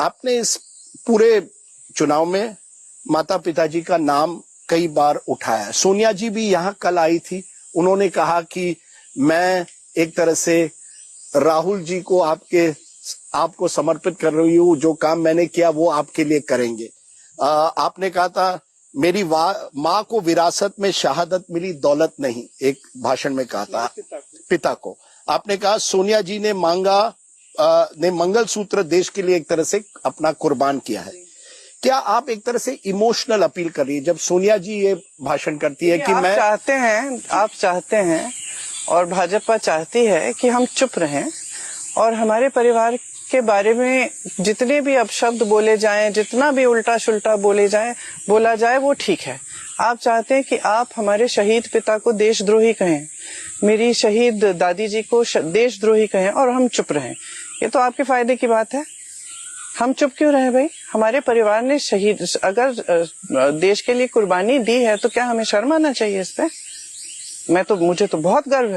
आपने इस पूरे चुनाव में माता पिताजी का नाम कई बार उठाया। सोनिया जी भी यहाँ कल आई थी, उन्होंने कहा कि मैं एक तरह से राहुल जी को आपको समर्पित कर रही हूँ, जो काम मैंने किया वो आपके लिए करेंगे। आपने कहा था मेरी माँ को विरासत में शहादत मिली, दौलत नहीं, एक भाषण में कहा था पिता को। आपने कहा सोनिया जी ने मंगलसूत्र देश के लिए एक तरह से अपना कुर्बान किया है। क्या आप एक तरह से इमोशनल अपील कर रही है जब सोनिया जी ये भाषण करती है कि आप चाहते हैं और भाजपा चाहती है कि हम चुप रहें और हमारे परिवार के बारे में जितने भी अपशब्द बोले जाएं, जितना भी उल्टा सुल्टा बोला जाए वो ठीक है। आप चाहते हैं कि आप हमारे शहीद पिता को देशद्रोही कहें, मेरी शहीद दादी जी को देशद्रोही कहें और हम चुप रहें। ये तो आपके फायदे की बात है। हम चुप क्यों रहे भाई? हमारे परिवार ने अगर देश के लिए कुर्बानी दी है तो क्या हमें शर्म आना चाहिए इस पे? मुझे तो बहुत गर्व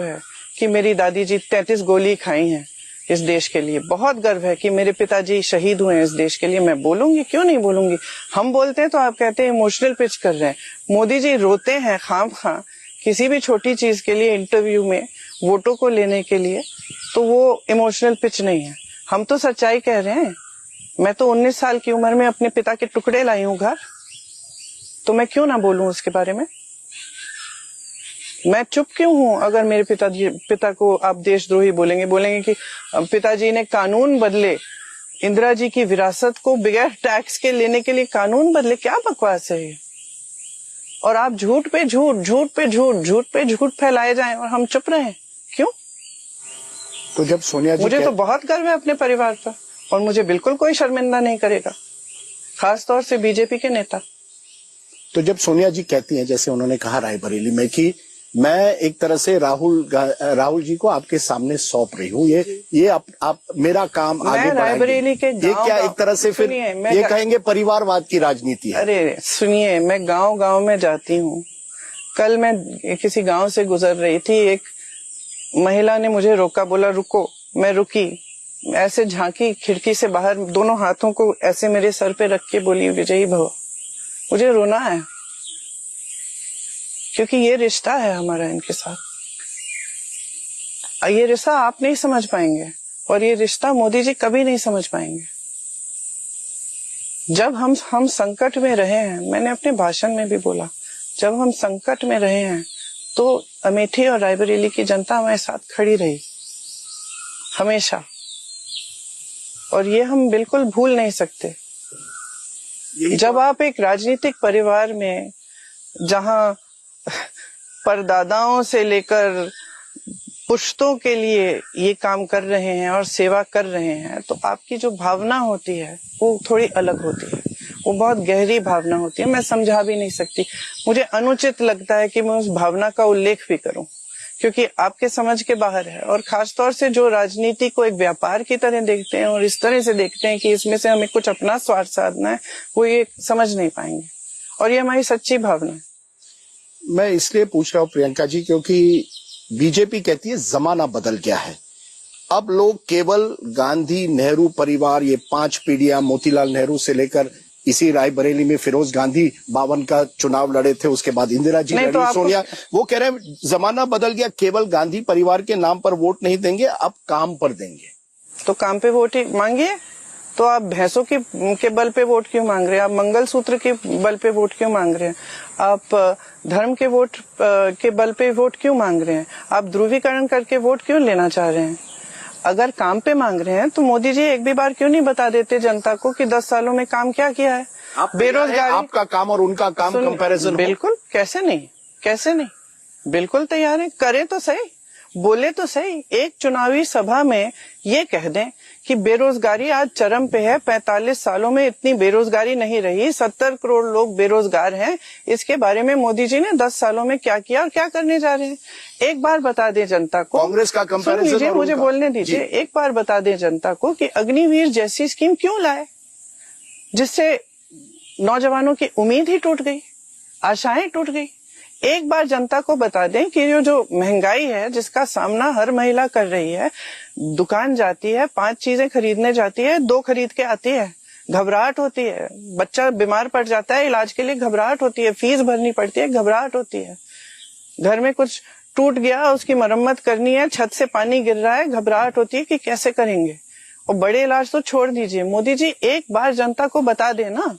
है कि मेरी दादी जी 33 गोली खाई हैं इस देश के लिए। बहुत गर्व है कि मेरे पिताजी शहीद हुए हैं इस देश के लिए। मैं बोलूंगी, क्यों नहीं बोलूंगी। हम बोलते हैं तो आप कहते हैं इमोशनल पिच कर रहे हैं। मोदी जी रोते हैं खामखा किसी भी छोटी चीज के लिए, इंटरव्यू में वोटों को लेने के लिए, तो वो इमोशनल पिच नहीं है। हम तो सच्चाई कह रहे हैं। मैं तो 19 साल की उम्र में अपने पिता के टुकड़े लाई हूं घर, तो मैं क्यों ना बोलूं उसके बारे में? मैं चुप क्यों हूं अगर मेरे पिता को आप देशद्रोही बोलेंगे कि पिताजी ने कानून बदले, इंदिरा जी की विरासत को बगैर टैक्स के लेने के लिए कानून बदले। क्या बकवास है ये? और आप झूठ पे झूठ फैलाए जाएं और हम चुप रहें, क्यों? तो जब सोनिया जी मुझे तो बहुत गर्व है अपने परिवार पर और मुझे बिल्कुल कोई शर्मिंदा नहीं करेगा, खासतौर से बीजेपी के नेता। तो जब सोनिया जी कहती हैं, जैसे उन्होंने कहा रायबरेली में, कि मैं एक तरह से राहुल जी को आपके सामने सौंप रही हूँ, ये आप मेरा काम आगे रायबरेली के ये क्या एक तरह से फिर ये कहेंगे परिवारवाद की राजनीति है? अरे सुनिए, मैं गांव में जाती हूँ। कल मैं किसी गांव से गुजर रही थी, एक महिला ने मुझे रोका, बोला रुको। मैं रुकी, ऐसे झांकी खिड़की से बाहर, दोनों हाथों को ऐसे मेरे सर पे रख के बोली विजयी भव। मुझे रोना है क्योंकि ये रिश्ता है हमारा इनके साथ। ये रिश्ता आप नहीं समझ पाएंगे और ये रिश्ता मोदी जी कभी नहीं समझ पाएंगे। जब हम संकट में रहे हैं, मैंने अपने भाषण में भी बोला, जब हम संकट में रहे हैं तो अमेठी और रायबरेली की जनता हमारे साथ खड़ी रही हमेशा, और ये हम बिल्कुल भूल नहीं सकते। जब आप एक राजनीतिक परिवार में, जहां परदादाओं से लेकर पुश्तों के लिए ये काम कर रहे हैं और सेवा कर रहे हैं, तो आपकी जो भावना होती है वो थोड़ी अलग होती है, वो बहुत गहरी भावना होती है। मैं समझा भी नहीं सकती। मुझे अनुचित लगता है कि मैं उस भावना का उल्लेख भी करूं, क्योंकि आपके समझ के बाहर है। और खासतौर से जो राजनीति को एक व्यापार की तरह देखते हैं और इस तरह से देखते हैं कि इसमें से हमें कुछ अपना स्वार्थ साधना है, वो ये समझ नहीं पाएंगे। और ये हमारी सच्ची भावना है। मैं इसलिए पूछ रहा हूँ प्रियंका जी, क्योंकि बीजेपी कहती है जमाना बदल गया है। अब लोग केवल गांधी नेहरू परिवार, ये 5 पीढ़ियां, मोतीलाल नेहरू से लेकर इसी रायबरेली में फिरोज गांधी 52 का चुनाव लड़े थे, उसके बाद इंदिरा जी लड़ी, तो सोनिया, वो कह रहे हैं जमाना बदल गया, केवल गांधी परिवार के नाम पर वोट नहीं देंगे, अब काम पर देंगे। तो काम पे वोट ही मांगिए। तो आप भैंसों के बल पे वोट क्यों मांग रहे हैं? आप मंगलसूत्र के बल पे वोट क्यों मांग रहे हैं? आप धर्म के वोट के बल पे वोट क्यों मांग रहे हैं? आप ध्रुवीकरण करके वोट क्यों लेना चाह रहे हैं? अगर काम पे मांग रहे हैं तो मोदी जी एक भी बार क्यों नहीं बता देते जनता को कि 10 सालों में काम क्या किया है? बेरोजगारी, आपका काम और उनका काम कंपैरिजन? बिल्कुल, कैसे नहीं, बिल्कुल तैयार है। करे तो सही, बोले तो सही। एक चुनावी सभा में ये कह दें कि बेरोजगारी आज चरम पे है, 45 सालों में इतनी बेरोजगारी नहीं रही, 70 करोड़ लोग बेरोजगार हैं। इसके बारे में मोदी जी ने 10 सालों में क्या किया और क्या करने जा रहे हैं, एक बार बता दें जनता को। कांग्रेस का कंपैरिजन, मुझे बोलने दीजिए। एक बार बता दें जनता को कि अग्निवीर जैसी स्कीम क्यों लाए, जिससे नौजवानों की उम्मीद ही टूट गई, आशाएं टूट गई। एक बार जनता को बता दें कि जो महंगाई है जिसका सामना हर महिला कर रही है, दुकान जाती है 5 चीजें खरीदने जाती है, 2 खरीद के आती है, घबराहट होती है, बच्चा बीमार पड़ जाता है, इलाज के लिए घबराहट होती है, फीस भरनी पड़ती है, घबराहट होती है, घर में कुछ टूट गया उसकी मरम्मत करनी है, छत से पानी गिर रहा है, घबराहट होती है कि कैसे करेंगे। और बड़े इलाज तो छोड़ दीजिए, मोदी जी एक बार जनता को बता देना,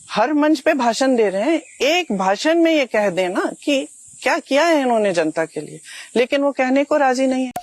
हर मंच पे भाषण दे रहे हैं, एक भाषण में ये कह देना कि क्या किया है इन्होंने जनता के लिए, लेकिन वो कहने को राजी नहीं है।